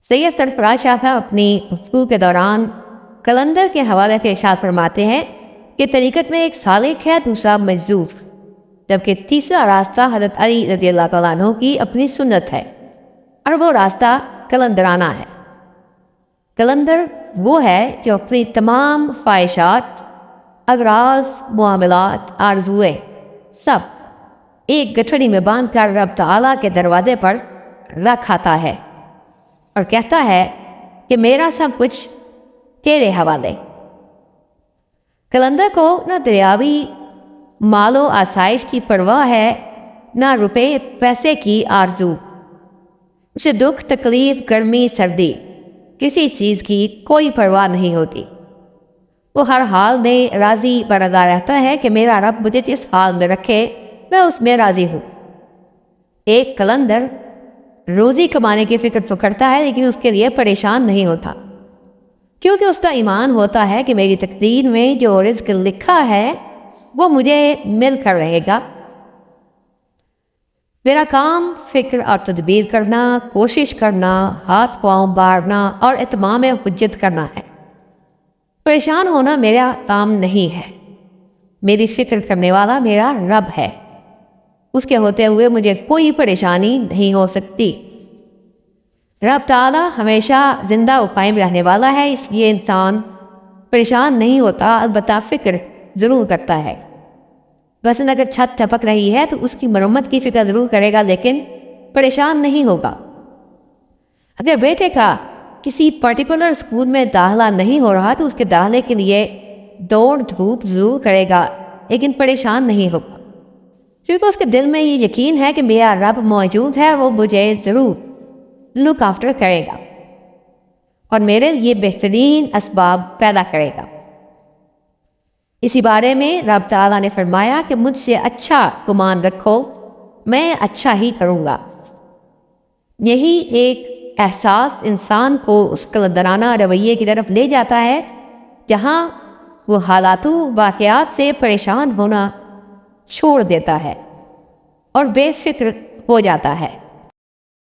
سید سرفراز شاہ صاحب اپنی گفتگو کے دوران قلندر کے حوالے سے ارشاد فرماتے ہیں کہ طریقت میں ایک سالک ہے، دوسرا مجذوب، جبکہ تیسرا راستہ حضرت علی رضی اللہ تعالیٰ عنہ کی اپنی سنت ہے، اور وہ راستہ قلندرانہ ہے۔ قلندر وہ ہے جو اپنی تمام خواہشات، اغراض، معاملات، آرزوئیں سب ایک گٹھڑی میں باندھ کر رب تعالیٰ کے دروازے پر رکھ آتا ہے اور کہتا ہے کہ میرا سب کچھ تیرے حوالے۔ قلندر کو نہ دنیاوی مال و آسائش کی پرواہ ہے، نہ روپے پیسے کی آرزو۔ اسے دکھ، تکلیف، گرمی، سردی، کسی چیز کی کوئی پرواہ نہیں ہوتی۔ وہ ہر حال میں راضی برضا رہتا ہے کہ میرا رب مجھے جس حال میں رکھے میں اس میں راضی ہوں۔ ایک قلندر روزی کمانے کی فکر تو کرتا ہے، لیکن اس کے لیے پریشان نہیں ہوتا، کیونکہ اس کا ایمان ہوتا ہے کہ میری تقدیر میں جو رزق لکھا ہے وہ مجھے مل کر رہے گا۔ میرا کام فکر اور تدبیر کرنا، کوشش کرنا، ہاتھ پاؤں باڑھنا اور اتمام حجت کرنا ہے۔ پریشان ہونا میرا کام نہیں ہے۔ میری فکر کرنے والا میرا رب ہے، اس کے ہوتے ہوئے مجھے کوئی پریشانی نہیں ہو سکتی۔ رب تعالیٰ ہمیشہ زندہ و قائم رہنے والا ہے، اس لیے انسان پریشان نہیں ہوتا، البتہ فکر ضرور کرتا ہے۔ بس اگر چھت ٹپک رہی ہے تو اس کی مرمت کی فکر ضرور کرے گا، لیکن پریشان نہیں ہوگا۔ اگر بیٹے کا کسی پرٹیکولر اسکول میں داخلہ نہیں ہو رہا تو اس کے داخلے کے لیے دوڑ دھوپ ضرور کرے گا، لیکن پریشان نہیں ہوگا، کیونکہ اس کے دل میں یہ یقین ہے کہ میرا رب موجود ہے، وہ مجھے ضرور لک آفٹر کرے گا اور میرے لیے بہترین اسباب پیدا کرے گا۔ اسی بارے میں رب تعالیٰ نے فرمایا کہ مجھ سے اچھا گمان رکھو، میں اچھا ہی کروں گا۔ یہی ایک احساس انسان کو اس قلندرانہ رویے کی طرف لے جاتا ہے جہاں وہ حالات و واقعات سے پریشان ہونا چھوڑ دیتا ہے اور بے فکر ہو جاتا ہے۔